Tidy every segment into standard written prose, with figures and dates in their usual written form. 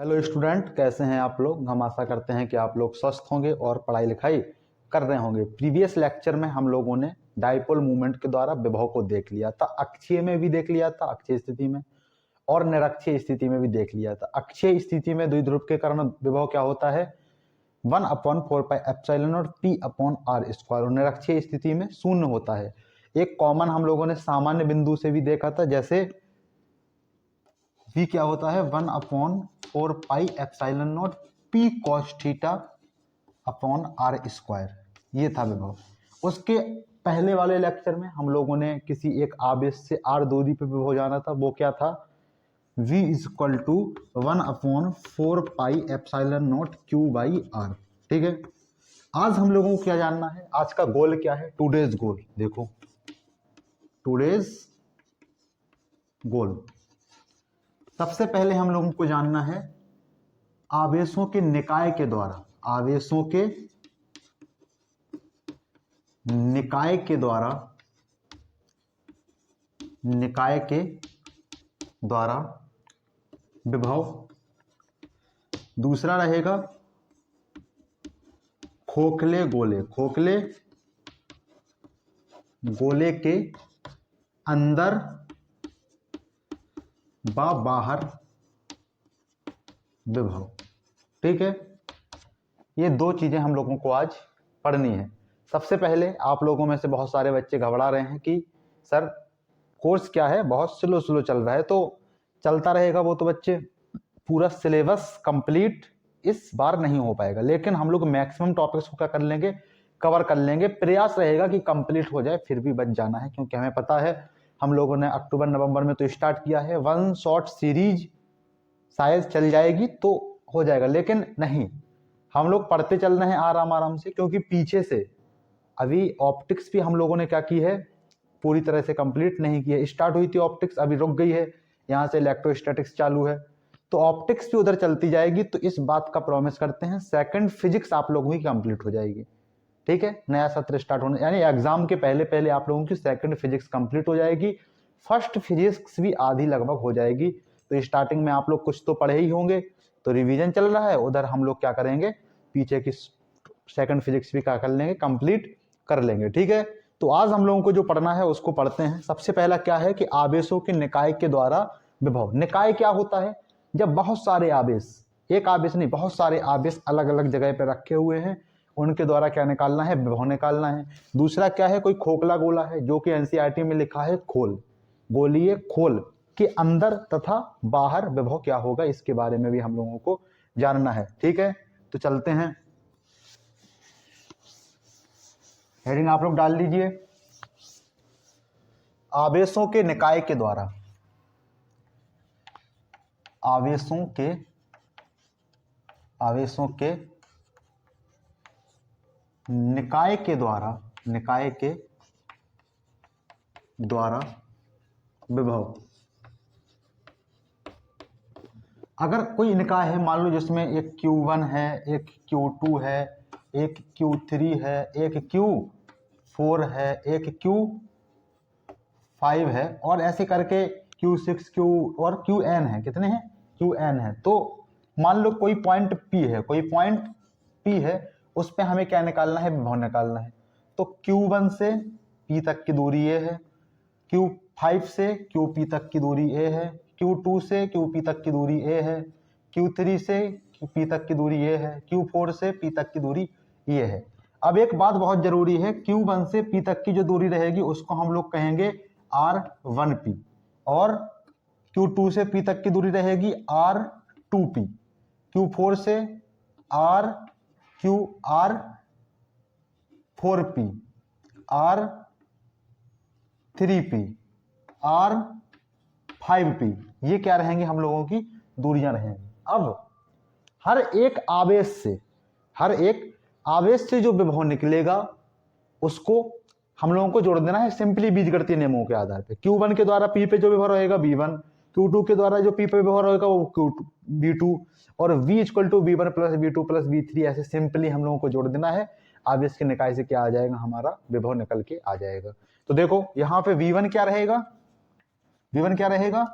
Hello student, कैसे हैं आप लोग। हम आशा करते हैं कि आप लोग स्वस्थ होंगे और पढ़ाई लिखाई कर रहे होंगे। प्रीवियस लेक्चर में हम लोगों ने डायपोल मूवमेंट के द्वारा विभव को देख लिया था। अक्षीय में भी देख लिया था, अक्षीय स्थिति में, और निरक्षीय स्थिति में भी देख लिया था। अक्षीय स्थिति में द्विध्रुव के कारण विभव क्या होता है, 1/4πε0 P/r²। और निरक्षीय स्थिति में शून्य होता है। एक कॉमन हम लोगों ने सामान्य बिंदु से भी देखा था, जैसे v क्या होता है 1/4πε0 P cos θ/r²। ये था विभव। उसके पहले वाले लेक्चर में हम लोगों ने किसी एक आवेश से r दूरी पे विभव जाना था। वो क्या था, v = 1/4πε0 q/r। ठीक है। आज हम लोगों को क्या जानना है, आज का गोल क्या है, टूडेज गोल। देखो टूडेज गोल, सबसे पहले हम लोगों को जानना है आवेशों के निकाय के द्वारा, आवेशों के निकाय के द्वारा, निकाय के द्वारा विभव। दूसरा रहेगा खोखले गोले, खोखले गोले के अंदर व बाहर विभव। ठीक है, ये दो चीजें हम लोगों को आज पढ़नी है। सबसे पहले आप लोगों में से बहुत सारे बच्चे घबरा रहे हैं कि सर कोर्स क्या है, बहुत स्लो स्लो चल रहा है। तो चलता रहेगा वो तो बच्चे, पूरा सिलेबस कंप्लीट इस बार नहीं हो पाएगा, लेकिन हम लोग मैक्सिमम टॉपिक्स को क्या कर लेंगे, कवर कर लेंगे। प्रयास रहेगा कि कंप्लीट हो जाए, फिर भी बच जाना है, क्योंकि हमें पता है हम लोगों ने अक्टूबर नवंबर में तो स्टार्ट किया है। वन शॉट सीरीज शायद चल जाएगी तो हो जाएगा, लेकिन नहीं, हम लोग पढ़ते चल रहे हैं आराम आराम से, क्योंकि पीछे से अभी ऑप्टिक्स भी हम लोगों ने क्या की है, पूरी तरह से कंप्लीट नहीं की है। स्टार्ट हुई थी ऑप्टिक्स, अभी रुक गई है, यहाँ से इलेक्ट्रोस्टैटिक्स चालू है, तो ऑप्टिक्स भी उधर चलती जाएगी। तो इस बात का प्रॉमिस करते हैं सेकंड फिजिक्स आप लोगों की कंप्लीट हो जाएगी। ठीक है, नया सत्र स्टार्ट होने, यानी एग्जाम के पहले पहले आप लोगों की सेकंड फिजिक्स कंप्लीट हो जाएगी, फर्स्ट फिजिक्स भी आधी लगभग हो जाएगी। तो स्टार्टिंग में आप लोग कुछ तो पढ़े ही होंगे, तो रिवीजन चल रहा है, उधर हम लोग क्या करेंगे, पीछे की सेकंड फिजिक्स भी क्या कर लेंगे, कंप्लीट कर लेंगे। ठीक है, तो आज हम लोगों को जो पढ़ना है उसको पढ़ते हैं। सबसे पहला क्या है कि आवेशों के निकाय के द्वारा विभव। निकाय क्या होता है, जब बहुत सारे आवेश, एक आवेश नहीं, बहुत सारे आवेश अलग अलग जगह पर रखे हुए हैं, उनके द्वारा क्या निकालना है, विभव निकालना है। दूसरा क्या है, कोई खोखला गोला है, जो कि एनसीईआरटी में लिखा है खोल, गोलीय खोल के अंदर तथा बाहर विभव क्या होगा, इसके बारे में भी हम लोगों को जानना है। ठीक है, तो चलते हैं, हेडिंग आप लोग डाल लीजिए, आवेशों के निकाय के द्वारा, आवेशों के निकाय के द्वारा, निकाय के द्वारा विभव। अगर कोई निकाय है, मान लो जिसमें एक Q1 है, एक Q2 है, एक Q3 है, एक Q4 है, एक Q5 है, और ऐसे करके Q6 Q और Qn है, कितने हैं, Qn है। तो मान लो कोई पॉइंट P है, कोई पॉइंट P है, उस पे हमें क्या निकालना है, विभव निकालना है। तो Q1 से P तक की दूरी ये है, Q5 से QP तक की दूरी A है, Q2 से QP तक की दूरी A है, Q3 से P तक की दूरी A है, Q4 से P तक की दूरी ये है। अब एक बात बहुत जरूरी है, Q1 से P तक की जो दूरी रहेगी उसको हम लोग कहेंगे R1P, और Q2 से P तक की दूरी रहेगी R2P, Q4 से R4P, R3P, R5P, ये क्या रहेंगे, हम लोगों की दूरियां रहेंगी। अब हर एक आवेश से जो विभव निकलेगा उसको हम लोगों को जोड़ देना है सिंपली बीजगणितीय नियमों के आधार पे। Q1 के द्वारा P पे जो विभव रहेगा V1, Q2 के द्वारा जो P पे विभव रहेगा वो V2, और V = V1 + V2 + V3, ऐसे सिंपली हम लोगों को जोड़ देना है। आवेश के निकाय से क्या आ जाएगा, हमारा विभव निकल के आ जाएगा। तो देखो यहाँ पे V1 क्या रहेगा, V1 क्या रहेगा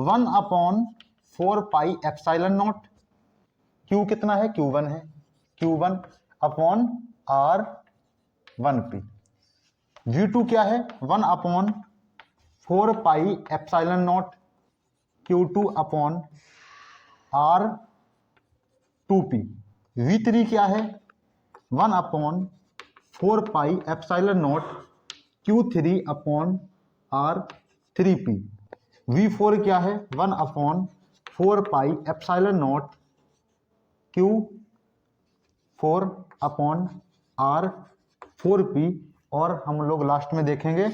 1/4πε0 Q कितना है, Q1 है, Q1 अपॉन R1P। V2 क्या है, 1 upon 4 pi epsilon not Q2 upon R2P। V3 क्या है, 1 upon 4 pi epsilon not Q3 upon R3P। V4 क्या है, 1 upon 4 pi epsilon not Q4 upon R4P। और हम लोग लास्ट में देखेंगे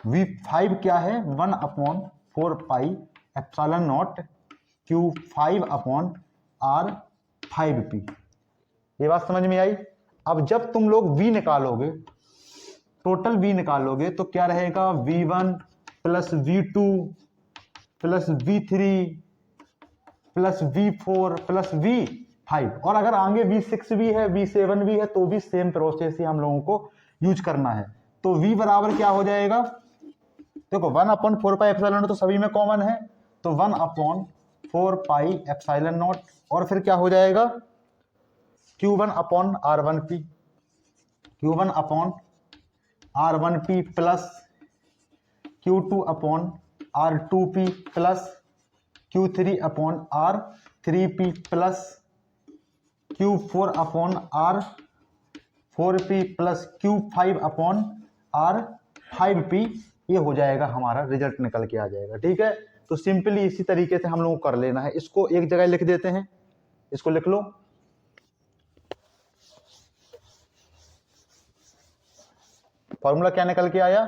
V5 क्या है, 1 upon 4 pi epsilon not Q5 upon R5P। ये बात समझ में आई। अब जब तुम लोग V निकालोगे, टोटल V निकालोगे, तो क्या रहेगा, V1 plus V2 plus V3 plus V4 plus V5। और अगर आगे V6 भी है, V7 भी है, तो भी सेम प्रोसेस ही हम लोगों को यूज करना है। तो V बराबर क्या हो जाएगा, देखो 1 अपॉन 4 पाई एप्सिलॉन नॉट तो सभी में कॉमन है, तो 1 अपॉन 4 पाई एप्सिलॉन नॉट, और फिर क्या हो जाएगा, Q1 upon R1P, Q1 upon R1P plus Q2 upon R2P plus Q3 upon R3P plus Q4 upon R4P plus Q5 upon R5P। ये हो जाएगा, हमारा रिजल्ट निकल के आ जाएगा। ठीक है, तो सिंपली इसी तरीके से हम लोग को कर लेना है। इसको एक जगह लिख देते हैं, इसको लिख लो, फॉर्मूला क्या निकल के आया,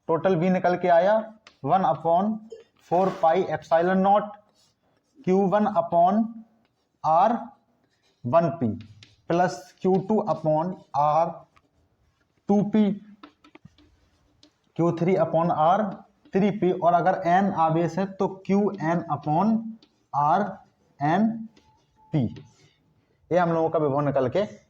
टोटल V निकल के आया 1 upon 4 pi epsilon not Q1 upon R1P plus Q2 upon R2P, Q3 upon R3P, और अगर n आवेश है तो Qn अपॉन RnP। ये हम लोगों का विभव निकल के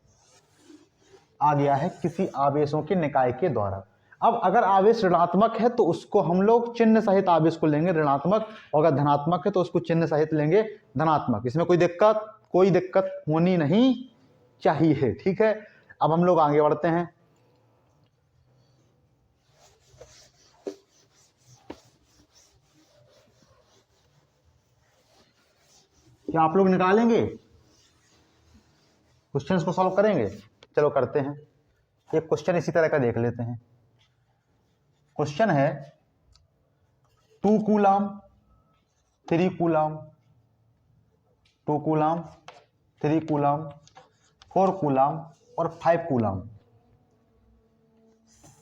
आ गया है किसी आवेशों के निकाय के द्वारा। अब अगर आवेश ऋणात्मक है तो उसको हम लोग चिन्ह सहित आवेश को लेंगे ऋणात्मक, और अगर धनात्मक है तो उसको चिन्ह सहित लेंगे धनात्मक। इसमें कोई दिक्कत होनी नहीं चाहिए। ठीक है, अब हम लोग आगे बढ़ते हैं। क्या आप लोग निकालेंगे, क्वेश्चंस को सॉल्व करेंगे? चलो करते हैं। एक क्वेश्चन इसी तरह का देख लेते हैं। क्वेश्चन है 2 coulomb 3 coulomb 2 coulomb 3 coulomb 4 coulomb और 5 कूलाम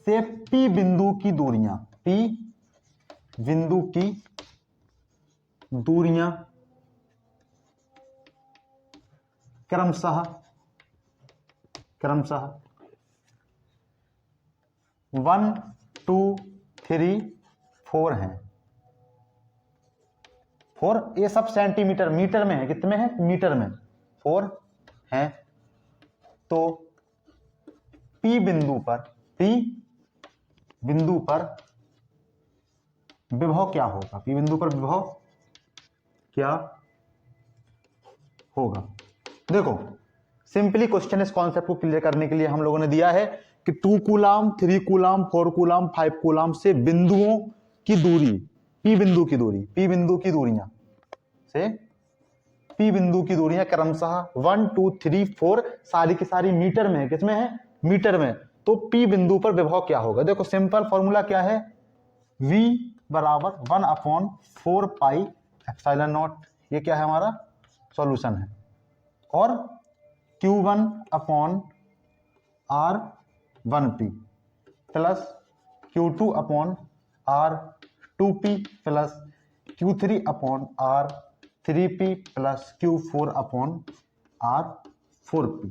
से P बिंदु की दूरियां, P बिंदु की दूरियां क्रमशः 1 2 3 4 हैं। 4 ये सब सेंटीमीटर, मीटर में है, कितने है, मीटर में 4 हैं। तो P बिंदु पर विभव क्या होगा, P बिंदु पर विभव क्या होगा? देखो सिंपली क्वेश्चन इस कॉन्सेप्ट को क्लियर करने के लिए हम लोगों ने दिया है कि 2 कूलाम 3 कूलाम 4 कूलाम 5 कूलाम से बिंदुओं की दूरी, P बिंदु की दूरी, P बिंदु की दूरियां से P बिंदु की दूरियां क्रमशः 1 2 3 4 सारी की सारी मीटर में है। किसमें है, मीटर में। तो P बिंदु पर विभव क्या होगा? देखो सिंपल फॉर्मूला क्या है, V बराबर 1 अपॉन 4 पाई एप्सिलॉन नॉट, ये क्या है, हमारा सॉल्यूशन है। और Q1 upon R1P plus Q2 upon R2P plus Q3 upon R3P plus Q4 upon R4P।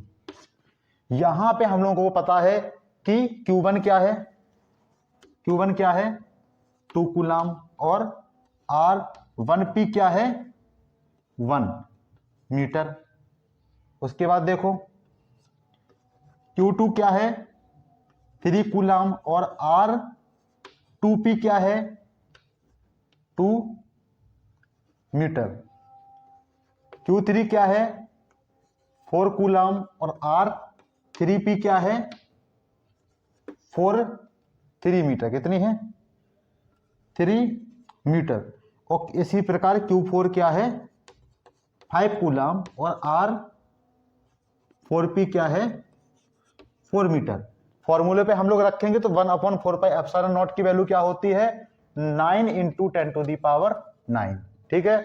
यहां पे हम लोगों को पता है कि Q1 क्या है, Q1 क्या है 2 कूलाम, और R1P क्या है 1 मीटर। उसके बाद देखो Q2 क्या है 3 कूलाम, और R2P क्या है 2 मीटर। Q3 क्या है 4 कूलम और R 3P क्या है 3 मीटर, कितनी है 3 मीटर। और इसी प्रकार Q4 क्या है 5 कूलम और R 4P क्या है 4 मीटर। फॉर्मूले पे हम लोग रखेंगे तो 1/4πε0 की वैल्यू क्या होती है 9 × 10⁻9। ठीक है,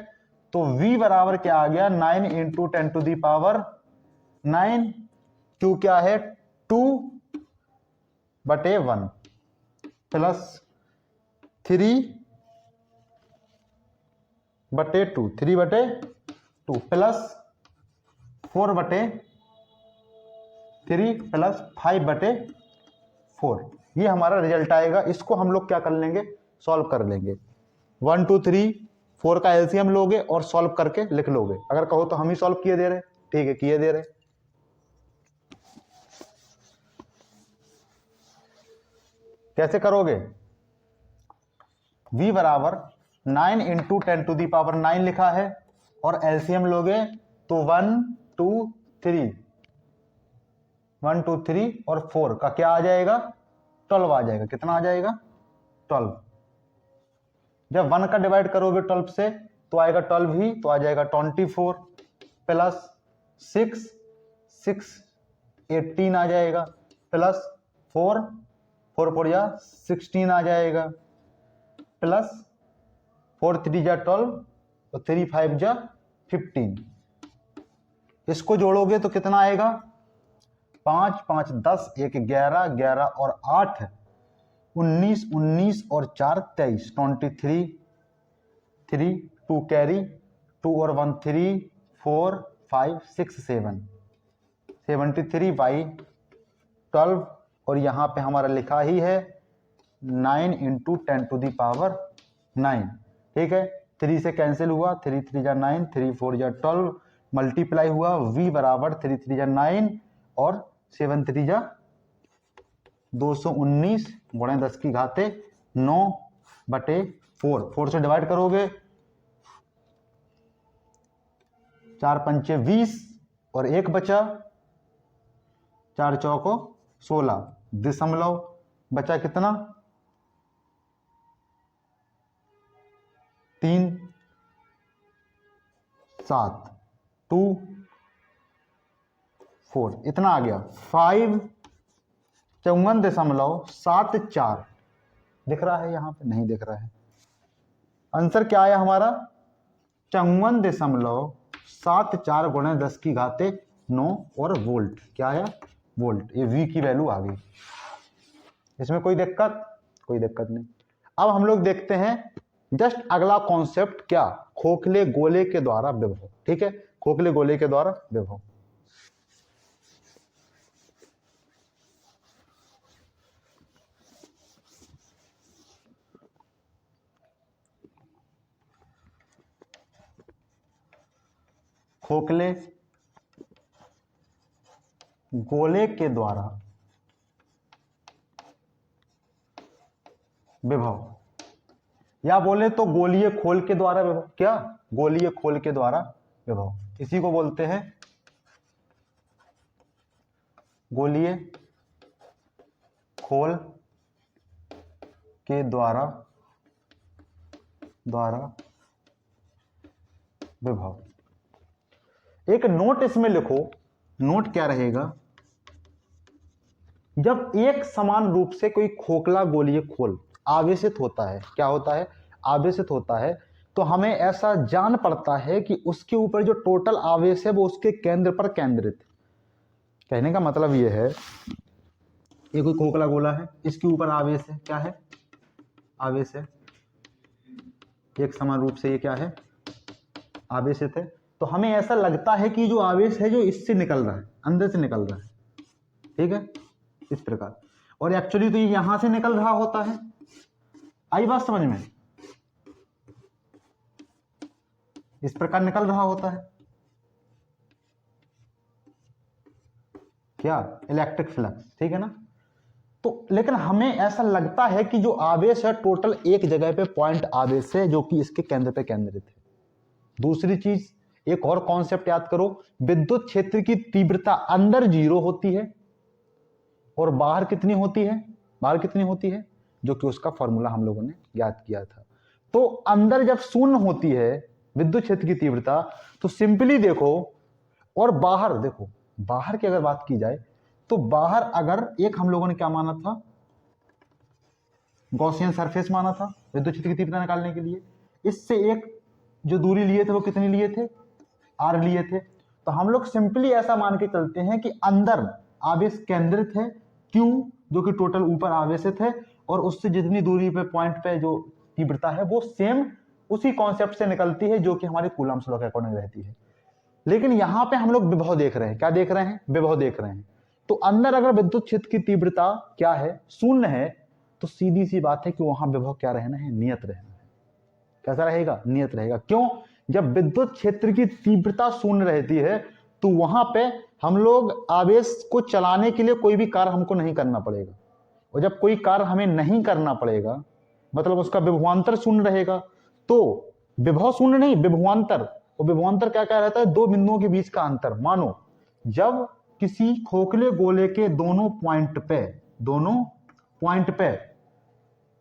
तो V बराबर क्या आ गया 9 × 10⁻9। Q क्या है 2/1 प्लस 3/2 प्लस 4/3 प्लस 5/4, ये हमारा रिजल्ट आएगा। इसको हम लोग क्या कर लेंगे सॉल्व कर लेंगे। 1 2 3 4 का एलसीएम लोगे और सॉल्व करके लिख लोगे। अगर कहो तो हम ही सॉल्व किए दे रहे, ठीक है किए दे रहे। कैसे करोगे V बराबर 9 × 10⁻9 लिखा है और एलसीएम लोगे तो 1 2 3 और 4 का क्या आ जाएगा 12 आ जाएगा। कितना आ जाएगा 12। जब 1 का डिवाइड करोगे 12 से तो आएगा 12 ही, तो आ जाएगा 24 प्लस 6 18 आ जाएगा प्लस 4 4 या 16 आ जाएगा प्लस 4 3 जा 12 और 3 5 जा 15। इसको जोड़ोगे तो कितना आएगा 5 5 10 1 11 11 और 8 19 19 और 4 23 23 3 2 कैरी 2 और 1 3 4 5 6 7 73/12 और यहाँ पे हमारा लिखा ही है 9 × 10⁻9। ठीक है, 3 से कैंसिल हुआ 3 3 जा 9 3 4 जा 12 मल्टीप्लाई हुआ V बराबर 3 3 जा 9 और 7 3 जा 219 गुणे 10 की घाते 9/4। 4 से डिवाइड करोगे 4 पंचे 20 और 1 बचा 4 चौको 16 दशमलव बचा कितना 3 7 2 4 इतना आ गया 54.74 दिख रहा है यहाँ पे नहीं दिख रहा है। आंसर क्या आया हमारा 54.74 गुणे 10 की घाते 9 और वोल्ट क्या आया वोल्ट। ये V की वैल्यू आ गई। इसमें कोई दिक्कत नहीं। अब हम लोग देखते हैं जस्ट अगला कॉन्सेप्ट क्या खोखले गोले के द्वारा विभव। ठीक है, खोखले गोले के द्वारा विभव। खोखले गोले के द्वारा विभव या बोले तो गोलीय खोल के द्वारा विभव। क्या गोलीय खोल के द्वारा विभव, इसी को बोलते हैं गोलीय खोल के द्वारा विभव। एक नोट इसमें लिखो। नोट क्या रहेगा जब एक समान रूप से कोई खोखला गोलीय खोल आवेशित होता है, क्या होता है आवेशित होता है, तो हमें ऐसा जान पड़ता है कि उसके ऊपर जो टोटल आवेश है वो उसके केंद्र पर केंद्रित। कहने का मतलब ये है ये कोई खोखला गोला है, इसके ऊपर आवेश है, क्या है आवेश है, एक समान रूप से ये क्या है आवेशित है। तो हमें ऐसा लगता है कि जो आवेश है जो इससे निकल रहा है, अंदर से निकल रहा है। ठीक है, इस प्रकार। और एक्चुअली तो ये यहां से निकल रहा होता है। आई बात समझ में, इस प्रकार निकल रहा होता है क्या इलेक्ट्रिक फ्लक्स। ठीक है ना। तो लेकिन हमें ऐसा लगता है कि जो आवेश है टोटल एक जगह पे पॉइंट आवेश है जो कि इसके केंद्र पे केंद्रित है। दूसरी चीज एक और कॉन्सेप्ट याद करो, विद्युत क्षेत्र की तीव्रता अंदर 0 होती है और बाहर कितनी होती है, बाहर कितनी होती है, जो कि उसका फॉर्मूला हम लोगों ने याद किया था। तो अंदर जब शून्य होती है विद्युत क्षेत्र की तीव्रता, तो सिंपली देखो, और बाहर देखो, बाहर की अगर बात की जाए तो बाहर अगर एक हम लोगों ने क्या माना था, गॉसियन सरफेस माना था विद्युत क्षेत्र की तीव्रता निकालने के लिए। इससे एक जो दूरी लिए थे वो कितनी लिए थे, आर लिए थे। तो हम लोग सिंपली ऐसा मान के चलते हैं कि अंदर आवेश केंद्रित है, क्यू जो कि टोटल ऊपर आवेशित है, और उससे जितनी दूरी पे पॉइंट पे जो तीव्रता है वो सेम उसी कॉन्सेप्ट से निकलती है जो कि हमारे कूलम्स लॉ के अकॉर्डिंग रहती है। लेकिन यहां पे हम लोग विभव देख रहे हैं, क्या देख रहे हैं, विभव देख रहे हैं। तो अंदर अगर विद्युत क्षेत्र की तीव्रता क्या है, शून्य है, तो सीधी सी बात है कि वहां विभव क्या रहना है, नियत रहना है। कैसा रहेगा, नियत रहेगा। क्यों, जब विद्युत क्षेत्र की तीव्रता शून्य रहती है तो वहां पे हम लोग आवेश को चलाने के लिए कोई भी कार्य हमको नहीं करना पड़ेगा, और जब कोई कार्य हमें नहीं करना पड़ेगा मतलब उसका विभवांतर शून्य रहेगा। तो विभव शून्य नहीं, विभवांतर, और विभवांतर क्या क्या रहता है, दो बिंदुओं के बीच का अंतर। मानो जब किसी खोखले गोले के दोनों पॉइंट पे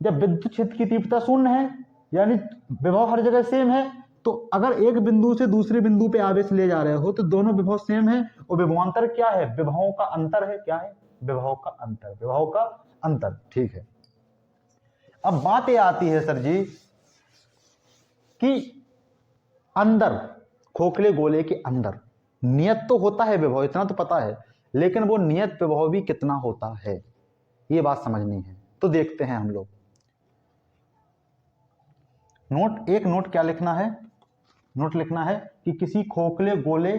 जब विद्युत क्षेत्र की तीव्रता शून्य है, यानी विभव हर जगह सेम है, तो अगर एक बिंदु से दूसरे बिंदु पे आवेश ले जा रहे हो तो दोनों विभव सेम है, और विभवांतर क्या है, विभवों का अंतर है। क्या है, विभव का अंतर, विभव का अंतर। ठीक है, अब बात यह आती है सर जी कि अंदर खोखले गोले के अंदर नियत तो होता है विभव, इतना तो पता है, लेकिन वो नियत विभव भी कितना होता है ये बात समझनी है। तो देखते हैं हम लोग। एक नोट क्या लिखना है, नोट लिखना है कि किसी खोखले गोले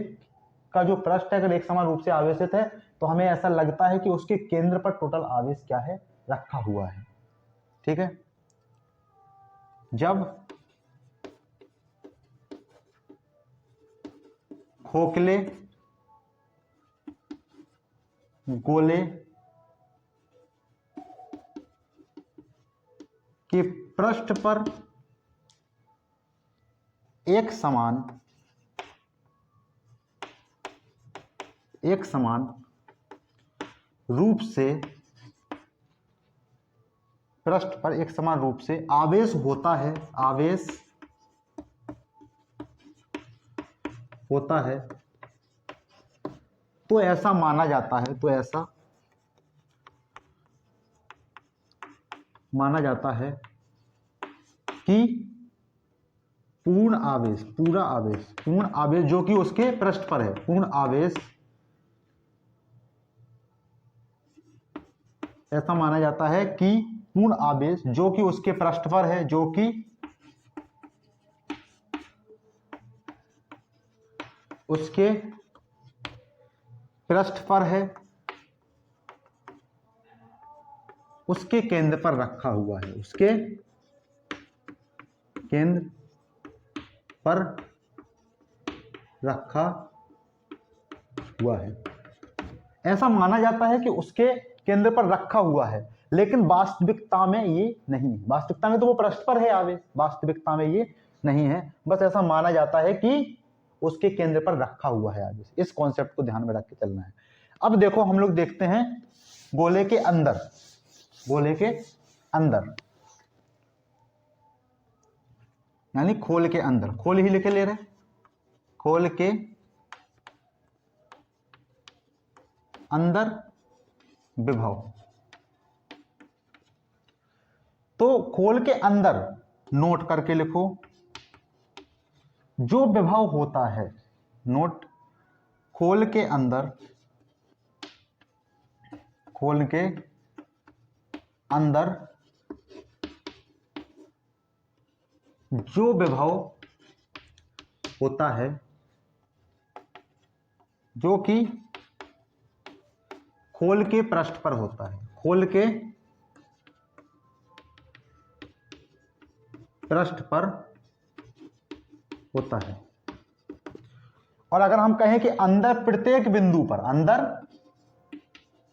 का जो पृष्ठ अगर एक समान रूप से आवेशित है तो हमें ऐसा लगता है कि उसके केंद्र पर टोटल आवेश क्या है, रखा हुआ है। ठीक है, जब खोखले गोले के पृष्ठ पर एक समान रूप से पृष्ठ पर एक समान रूप से आवेश होता है, आवेश होता है, तो ऐसा माना जाता है, तो ऐसा माना जाता है कि पूर्ण आवेश जो कि उसके पृष्ठ पर है, पूर्ण आवेश ऐसा माना जाता है कि पूर्ण आवेश जो कि उसके पृष्ठ पर है, जो कि उसके पृष्ठ पर है, उसके केंद्र पर रखा हुआ है, उसके केंद्र पर रखा हुआ है। ऐसा माना जाता है कि उसके केंद्र पर रखा हुआ है, लेकिन वास्तविकता में ये नहीं है। वास्तविकता में तो वो पृष्ठ पर है आवेश, वास्तविकता में ये नहीं है, बस ऐसा माना जाता है कि उसके केंद्र पर रखा हुआ है आवेश। इस कॉन्सेप्ट को ध्यान में रख के चलना है। अब देखो हम लोग देखते हैं गोले के अंदर, यानी खोल के अंदर, खोल ही लिखे ले रहे, खोल के अंदर विभव। तो खोल के अंदर नोट करके लिखो, जो विभव होता है, नोट, खोल के अंदर जो विभव होता है, जो कि खोल के पृष्ठ पर होता है, खोल के पृष्ठ पर होता है। और अगर हम कहें कि अंदर प्रत्येक बिंदु पर, अंदर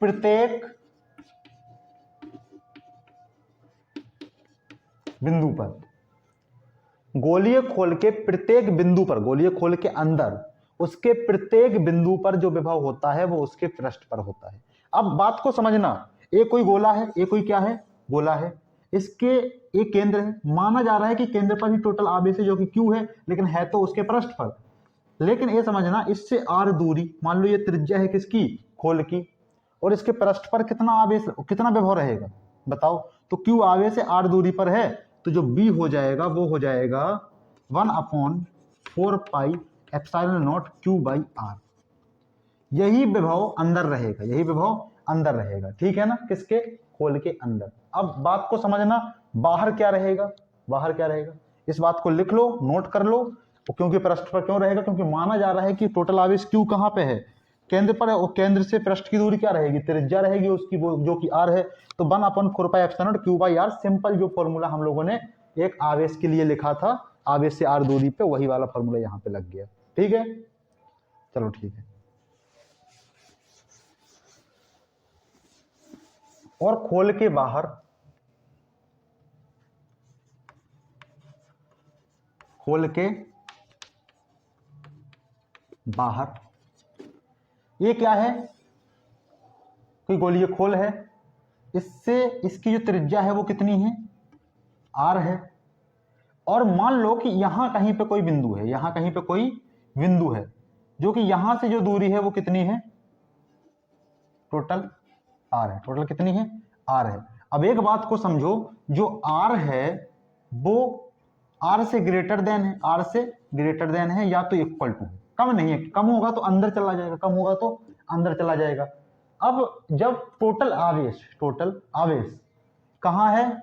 प्रत्येक बिंदु पर, गोलीय खोल के प्रत्येक बिंदु पर, गोलीय खोल के अंदर उसके प्रत्येक बिंदु पर जो विभव होता है वो उसके पृष्ठ पर होता है। अब बात को समझना, ये कोई गोला है, ये कोई क्या है, गोला है, इसके एक केंद्र है, माना जा रहा है कि केंद्र पर ही टोटल आवेश है जो कि Q है, लेकिन है तो उसके पृष्ठ पर। लेकिन ये समझना, इससे r दूरी, मान लो ये त्रिज्या है किसकी, खोल की, और इसके पृष्ठ पर कितना आवेश, कितना विभव रहेगा बताओ। तो Q आवेश है, r दूरी पर है, तो जो B हो जाएगा वो हो जाएगा 1/4 पाई एप्सिलॉन नॉट Q/r। यही विभव अंदर रहेगा, यही विभव अंदर रहेगा, ठीक है ना, किसके, खोल के अंदर। अब बात को समझना, बाहर क्या रहेगा, बाहर क्या रहेगा, इस बात को लिख लो, नोट कर लो। क्योंकि पृष्ठ पर क्यों रहेगा, क्योंकि माना जा रहा है कि टोटल आवेश Q कहां पे है, केंद्र पर है, और केंद्र से पृष्ठ की दूरी क्या रहेगी, त्रिज्या रहेगी उसकी, वो जो कि r है। तो 1/4 pi epsilon not Q/r, simple जो फॉर्मूला हम लोगों ने एक आवेश के लिए लिखा था, आवेश से r दूरी पे, वही वाला फॉर्मूला यहाँ पे लग गया, ठीक है। चलो ठीक है। और खोल के बाहर, खोल के बाहर ये क्या है, कोई गोलीय खोल है, इससे इसकी जो त्रिज्या है वो कितनी है, r है। और मान लो कि यहां कहीं पे कोई बिंदु है, यहां कहीं पे कोई बिंदु है, जो कि यहां से जो दूरी है वो कितनी है, टोटल r है, टोटल कितनी है, r है। अब एक बात को समझो, जो r है वो r से ग्रेटर देन है, r से ग्रेटर देन है या तो इक्वल टू है, कम नहीं है, कम होगा तो अंदर चला जाएगा, कम होगा तो अंदर चला जाएगा। अब जब टोटल आवेश, टोटल आवेश कहां है,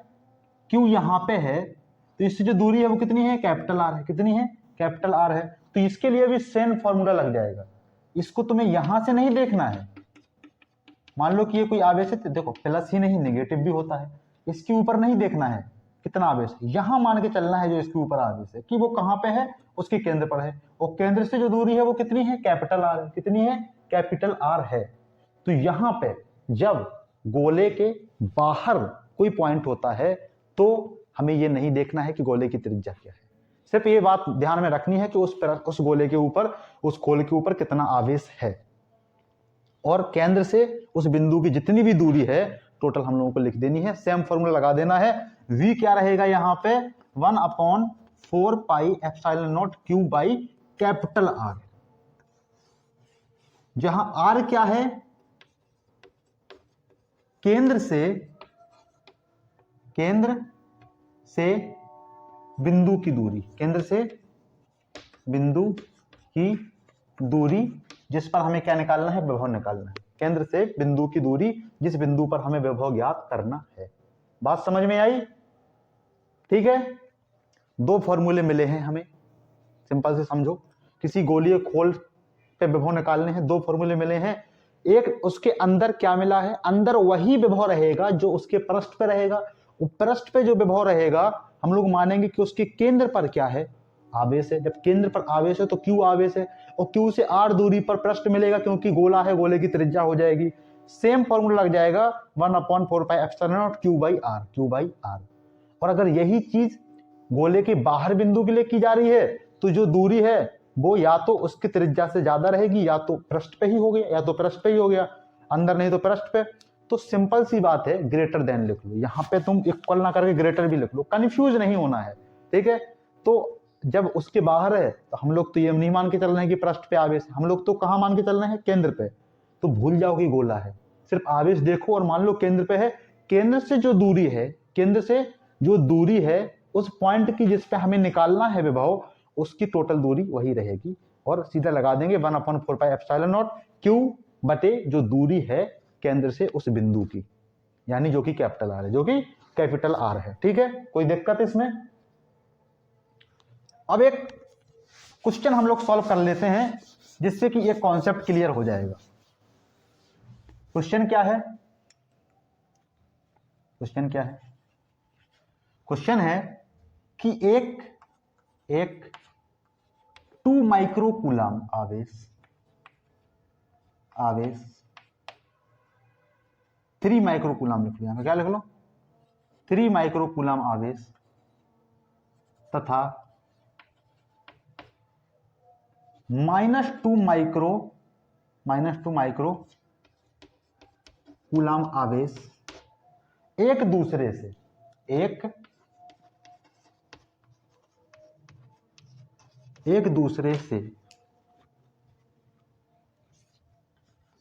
Q यहां पे है, तो इससे जो दूरी है वो कितनी है, कैपिटल R है, कितनी है, कैपिटल R है। तो इसके लिए भी सेम फॉर्मूला लग जाएगा, इसको तुम्हें यहां से नहीं देखना है। मान लो कि ये कोई आवेश है, देखो प्लस ही नहीं नेगेटिव भी होता है, इसके ऊपर नहीं देखना है कितना आवेश है, यहां मान के चलना है जो इसके ऊपर आवेश है कि वो कहां पे है, उसके केंद्र पर है, और केंद्र से जो दूरी है वो कितनी है, कैपिटल R है, कितनी है, कैपिटल R है। तो यहां पे जब गोले के बाहर कोई पॉइंट होता है तो हमें ये नहीं देखना है कि गोले की त्रिज्या क्या है, सिर्फ ये बात ध्यान में रखनी है कि उस गोले के ऊपर, उस खोल के ऊपर कितना आवेश है, और केंद्र से उस बिंदु की जितनी भी दूरी है टोटल हम लोगों को लिख देनी है, सेम फॉर्मूला लगा देना है। v क्या रहेगा यहाँ पे, 1/4 पाई एप्सिलॉन नॉट Q/R, जहां r क्या है, केंद्र से बिंदु की दूरी, केंद्र से बिंदु की दूरी जिस पर हमें क्या निकालना है, विभव निकालना है, केंद्र से बिंदु की दूरी जिस बिंदु पर हमें विभव ज्ञात करना है। बात समझ में आई, ठीक है। दो फॉर्मूले मिले हैं हमें, सिंपल से समझो, किसी गोलीय खोल पे विभव निकालने हैं, दो फॉर्मूले मिले हैं। एक उसके अंदर क्या मिला है, अंदर वही विभव रहेगा जो उसके पृष्ठ पे रहेगा, पृष्ठ पे जो विभव रहेगा हम लोग मानेंगे कि उसके केंद्र पर क्या है, आवेश है। जब केंद्र पर आवेश है तो Q आवेश है, और Q से r दूरी पर पृष्ठ मिलेगा, क्योंकि गोला है, गोले की त्रिज्या हो जाएगी, सेम फॉर्मूला लग जाएगा 1/4 पाई एप्सिलॉन नॉट Q/R। और अगर यही चीज गोले के बाहर बिंदु के लिए की जा रही है तो जो दूरी है वो या तो उसकी त्रिज्या से ज्यादा रहेगी, या तो पृष्ठ पे ही हो गया, या तो पृष्ठ पे ही हो गया, अंदर नहीं तो पृष्ठ पे। तो सिंपल सी बात है, ग्रेटर देन लिख लो, यहाँ पे तुम इक्वल ना करके ग्रेटर भी लिख लो, कंफ्यूज नहीं होना है, ठीक है। तो जब उसके बाहर है तो हम लोग तो ये नहीं मान के चल रहे हैं कि पृष्ठ पे आवेश, हम लोग तो कहाँ मान के चल रहे हैं, केंद्र पे। तो भूल जाओ कि गोला है, सिर्फ आवेश देखो और मान लो केंद्र पे है, केंद्र से जो दूरी है, केंद्र से जो दूरी है उस पॉइंट की जिस पे हमें निकालना है विभव, उसकी टोटल दूरी वही रहेगी, और सीधा लगा देंगे 1/4 पाई एप्सिलॉन नॉट Q बटे जो दूरी है केंद्र से उस बिंदु की, यानी जो कि कैपिटल R है, जो कि कैपिटल R है, ठीक है। कोई दिक्कत इसमें? अब एक क्वेश्चन हम लोग सॉल्व कर लेते हैं जिससे कि ये कॉन्सेप्ट क्लियर हो जाएगा। क्वेश्चन क्या है, क्वेश्चन क्या है, क्वेश्चन है कि एक 2 माइक्रोकूलम आवेश 3 माइक्रोकूलम लिख लिया, क्या लिख लो, 3 माइक्रोकूलम आवेश तथा -2 माइक्रो कूलाम आवेश एक दूसरे से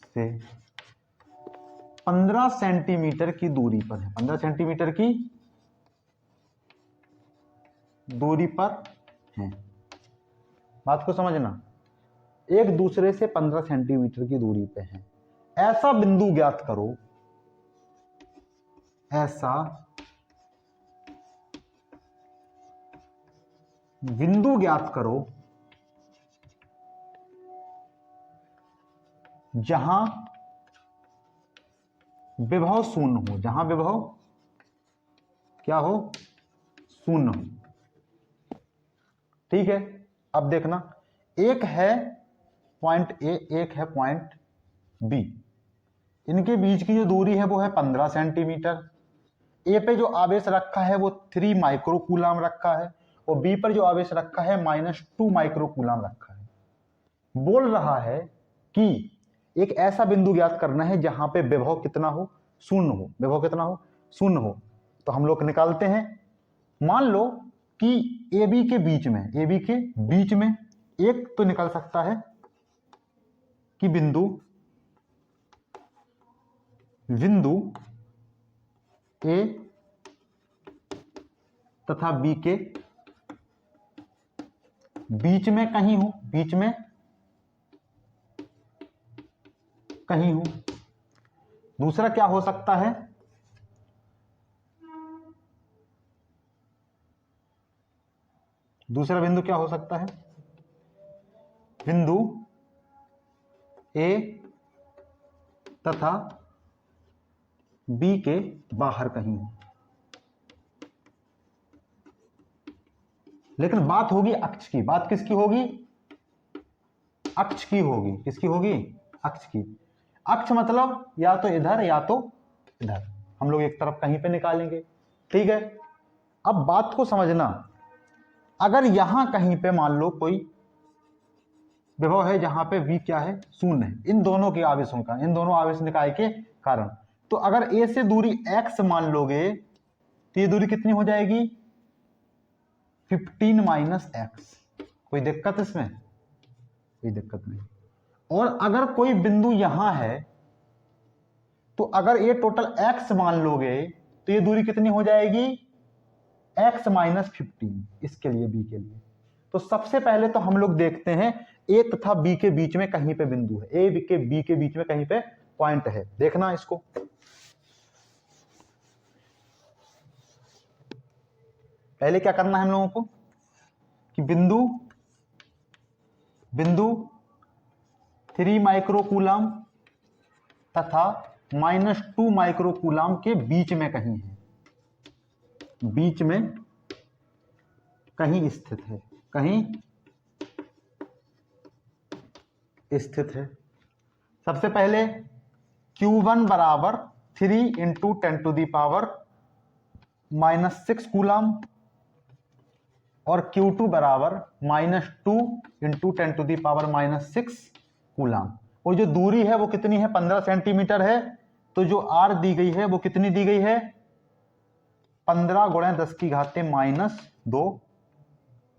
से 15 सेंटीमीटर की दूरी पर है। 15 सेंटीमीटर की दूरी पर है। बात को समझना, एक दूसरे से 15 सेंटीमीटर की दूरी पे है। ऐसा बिंदु ज्ञात करो, ऐसा बिंदु ज्ञात करो जहां विभव शून्य हो, जहां विभव क्या हो, शून्य हो। ठीक है, अब देखना, एक है पॉइंट ए, एक है पॉइंट बी। इनके बीच की जो दूरी है वो है 15 सेंटीमीटर। ए पे जो आवेश रखा है वो 3 माइक्रो कूलाम रखा है और बी पर जो आवेश रखा है -2 माइक्रो कूलाम रखा है। बोल रहा है कि एक ऐसा बिंदु ज्ञात करना है जहां पे विभव कितना हो, शून्य हो। विभव कितना हो, शून्य हो। तो हम लोग निकालते हैं। मान लो कि ए बी के बीच में एक तो निकल सकता है कि बिंदु ए तथा बी के बीच में कहीं हो। दूसरा क्या हो सकता है, दूसरा बिंदु क्या हो सकता है, बिंदु ए तथा बी के बाहर कहीं हो। लेकिन बात होगी अक्ष की। बात किसकी होगी, अक्ष की होगी। किसकी होगी, अक्ष की। अक्ष मतलब या तो इधर या तो इधर, हम लोग एक तरफ कहीं पे निकालेंगे। ठीक है, अब बात को समझना, अगर यहां कहीं पे मान लो कोई विभव है जहां पे v क्या है, शून्य है, इन दोनों के आवेशों का, इन दोनों आवेश निकाय के कारण, तो अगर a से दूरी x मान लोगे तो ये दूरी कितनी हो जाएगी, 15 - x। कोई दिक्कत इसमें, कोई दिक्कत नहीं। और अगर कोई बिंदु यहां है तो अगर ये टोटल x मान लोगे तो ये दूरी कितनी हो जाएगी, x - 15। इसके लिए b के लिए तो सबसे पहले तो हम लोग देखते हैं a तथा b के बीच में कहीं पे बिंदु है, a के b के बीच में कहीं पे पॉइंट है। देखना इसको, पहले क्या करना है हम लोगों को कि बिंदु 3 माइक्रो कूलाम तथा -2 माइक्रो कूलाम के बीच में कहीं है, बीच में कहीं स्थित है, कहीं स्थित है। सबसे पहले Q1 बराबर 3 × 10⁻⁻6 कूलाम और Q2 बराबर -2 × 10⁻⁻6 कूलाम। और जो दूरी है वो कितनी है, 15 सेंटीमीटर है। तो जो R दी गई है वो कितनी दी गई है, 15 × 10⁻⁻2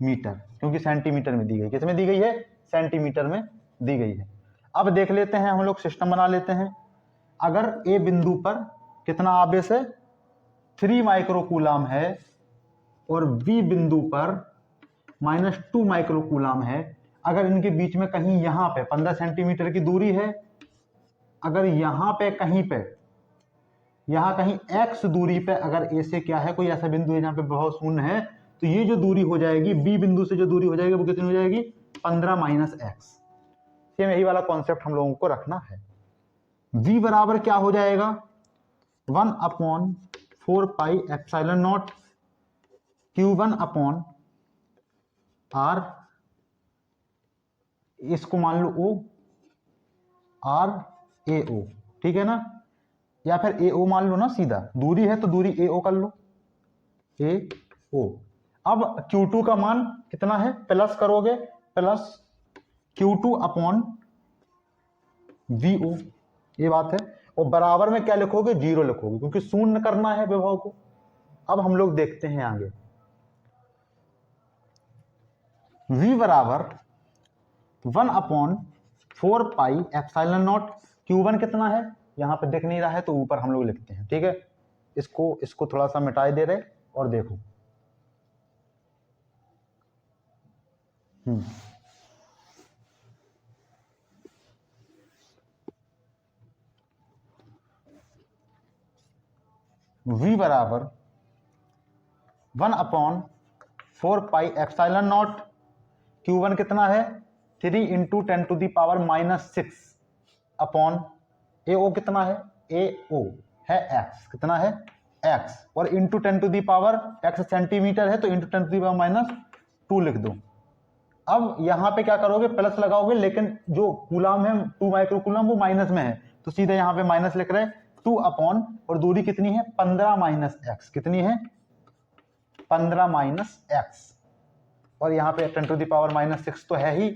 मीटर, क्योंकि सेंटीमीटर में दी गई। किसमें दी गई है, सेंटीमीटर में दी गई है। अब देख लेते हैं, हम लोग सिस्टम बना लेते हैं। अगर ए बिंदु पर कितना आवेश है, 3 माइक्रो कूलाम है और बी बिंदु पर -2 माइक्रो कूलाम है। अगर इनके बीच में कहीं यहां पे 15 सेंटीमीटर की दूरी है, अगर यहां कहीं x दूरी पे अगर ए से क्या है, कोई ऐसा बिंदु है जहां पे विभव शून्य है, तो ये जो दूरी हो जाएगी, बी बिंदु से जो दूरी हो जाएगी वो कितनी हो जाएगी, 15 - x। सेम यही वाला कॉन्सेप्ट हम लोगों को रखना है। v बराबर क्या हो जाएगा, 1/4πε0 Q1 R, इसको मान लो O, RAO, ठीक है ना, या फिर AO मान लो ना, सीधा दूरी है तो दूरी AO कर लो, AO। अब Q2 का मान कितना है, प्लस करोगे, Q2 अपॉन VO, ये बात है। और बराबर में क्या लिखोगे, 0 लिखोगे, क्योंकि शून्य करना है विभव को। अब हम लोग देखते हैं आगे, V बराबर 1/4πε0। Q1 कितना है, यहां पे दिख नहीं रहा है तो ऊपर हम लोग लिखते हैं, ठीक है। इसको थोड़ा सा मिटाई दे रहे और देखो, V बराबर 1/4πε0। Q1 कितना है, 3 × 10⁻⁻6 अपॉन AO कितना है, AO है x, कितना है x, और इंटू 10⁻x सेंटीमीटर है तो इंटू 10⁻⁻2 लिख दो। अब यहां पे क्या करोगे, प्लस लगाओगे, लेकिन जो कूलम है 2 माइक्रोकूलम वो माइनस में है, तो सीधे यहां पे माइनस लिख रहे हैं। 2 अपॉन, और दूरी कितनी है 15 - x, कितनी है 15 - x, और यहाँ पे 10⁻⁻6 तो है ही,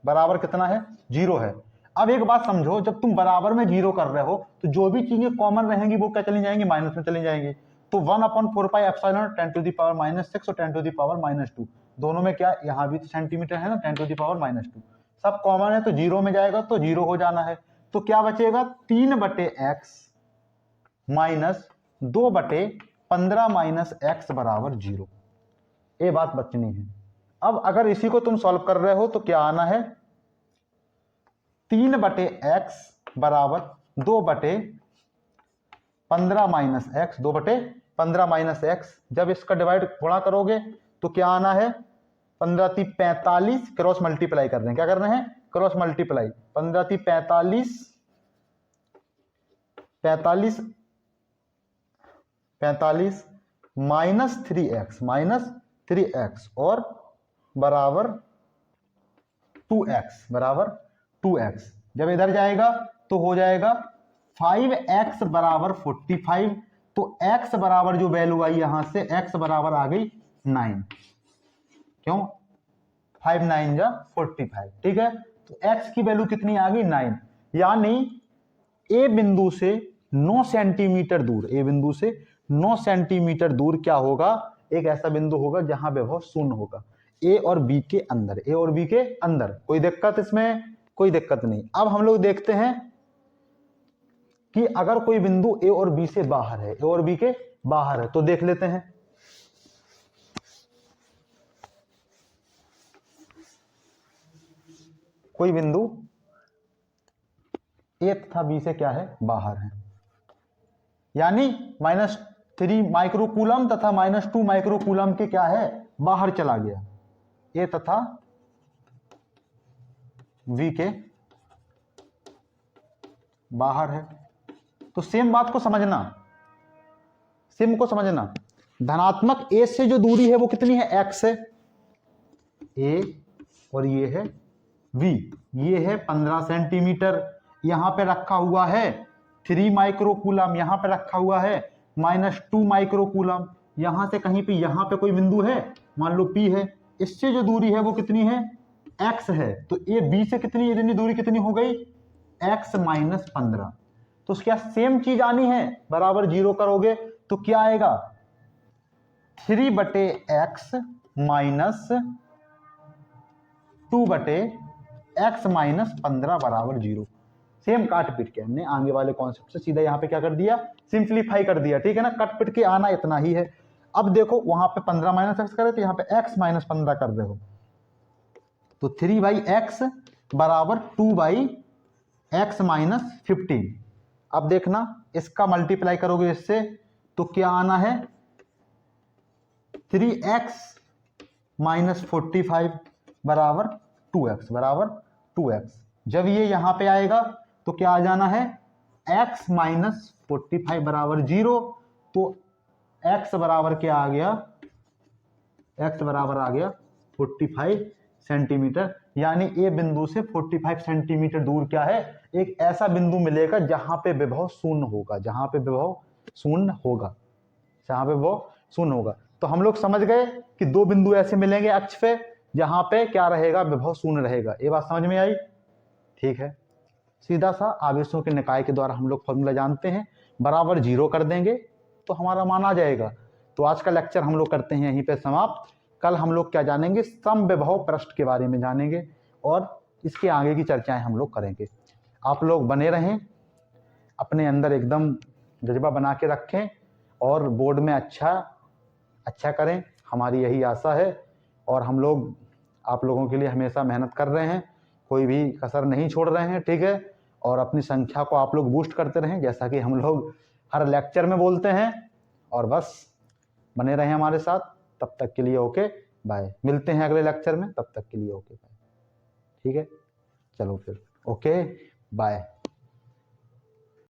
बराबर कितना है 0 है। अब एक बात समझो, जब तुम बराबर में 0 कर रहे हो तो जो भी चीजें कॉमन रहेंगी वो क्या चली जाएंगी, माइनस में चली जाएंगी। तो 1/4πε0 10⁻6 और 10⁻2 दोनों में क्या, यहाँ भी तो सेंटीमीटर है ना, 10⁻2 सब कॉमन है तो 0 में जाएगा तो 0 हो जाना है। तो क्या बचेगा, 3/x माइनस 2/15 - x बराबर 0, ये बात बचनी है। अब अगर इसी को तुम सॉल्व कर रहे हो तो क्या आना है, 3/x बराबर 2/15 - x, 2/15 - x। जब इसका डिवाइड गुणा करोगे तो क्या आना है, 15 × 45, क्रॉस मल्टीप्लाई कर रहे हैं, क्या कर रहे हैं, क्रॉस मल्टीप्लाई, 15 × 45 -3x और बराबर 2x। जब इधर जाएगा तो हो जाएगा 5x बराबर 45। तो x बराबर जो वैल्यू आई यहां से, x बराबर आ गई 9, क्यों 5 × 9 = 45, ठीक है। तो x की वैल्यू कितनी आ गई 9, यानी ए बिंदु से 9 सेंटीमीटर दूर, ए बिंदु से 9 सेंटीमीटर दूर क्या होगा, एक ऐसा बिंदु होगा जहां विभव शून्य होगा, ए और बी के अंदर, ए और बी के अंदर। कोई दिक्कत इसमें, कोई दिक्कत नहीं। अब हम लोग देखते हैं कि अगर कोई बिंदु ए और बी से बाहर है, ए और बी के बाहर है, तो देख लेते हैं। कोई बिंदु ए तथा बी से क्या है, बाहर है, यानी -3 माइक्रोकूलम तथा -2 माइक्रोकूलम के क्या है, बाहर चला गया, ए तथा वी के बाहर है। तो सेम बात को समझना, सेम को समझना, धनात्मक ए से जो दूरी है वो कितनी है, x है, ए और ये है v, ये है 15 सेंटीमीटर, यहां पे रखा हुआ है 3 माइक्रोकूलम, यहां पे रखा हुआ है -2 माइक्रोकूलम, यहां से कहीं पे यहां पे कोई बिंदु है, मान लो P है, इससे जो दूरी है वो कितनी है, x है। तो ये B से कितनी, इतनी दूरी कितनी हो गई, x - 15। तो क्या सेम चीज आनी है, बराबर 0 करोगे तो क्या आएगा, 3/x माइनस 2/x - 15 बराबर 0। सेम काट पिट के हमने आगे वाले कॉन्सेप्ट से सीधा यहाँ पे क्या कर दिया, सिंप्लीफाई कर दिया, ठीक है ना। कट पिट के आना इतना ही है। अब देखो वहां पे 15 - x करे तो यहाँ पे x - 15 कर रहे हो, तो 3/x बराबर 2/x - 15। अब देखना इसका मल्टीप्लाई करोगे इससे तो क्या आना है, 3x - 45 बराबर 2x, बराबर 2x। जब ये यहां पे आएगा तो क्या आ जाना है, x - 45 बराबर 0। तो x बराबर क्या आ गया, x बराबर आ गया 45 सेंटीमीटर, यानी ए बिंदु से 45 सेंटीमीटर दूर क्या है, एक ऐसा बिंदु मिलेगा जहां पे विभव शून्य होगा, जहां पे विभव शून्य होगा, जहां पे विभव शून्य होगा। तो हम लोग समझ गए कि दो बिंदु ऐसे मिलेंगे अक्ष पे, जहां पे क्या रहेगा, विभव शून्य रहेगा। ये बात समझ में आई? ठीक है, सीधा सा आवेशों के निकाय के द्वारा हम लोग फॉर्मूला जानते हैं, बराबर 0 कर देंगे तो हमारा मान आ जाएगा। तो आज का लेक्चर हम लोग करते हैं यहीं पे समाप्त। कल हम लोग क्या जानेंगे, समविभव पृष्ठ के बारे में जानेंगे और इसके आगे की चर्चाएं हम लोग करेंगे। आप लोग बने रहें, अपने अंदर एकदम जज्बा बना के रखें और बोर्ड में अच्छा करें, हमारी यही आशा है। और हम लोग आप लोगों के लिए हमेशा मेहनत कर रहे हैं, कोई भी कसर नहीं छोड़ रहे हैं, ठीक है। और अपनी संख्या को आप लोग बूस्ट करते रहें, जैसा कि हम लोग हर लेक्चर में बोलते हैं। और बस बने रहें हमारे साथ। तब तक के लिए ओके बाय, मिलते हैं अगले लेक्चर में, तब तक के लिए ओके बाय। ठीक है, चलो फिर ओके बाय।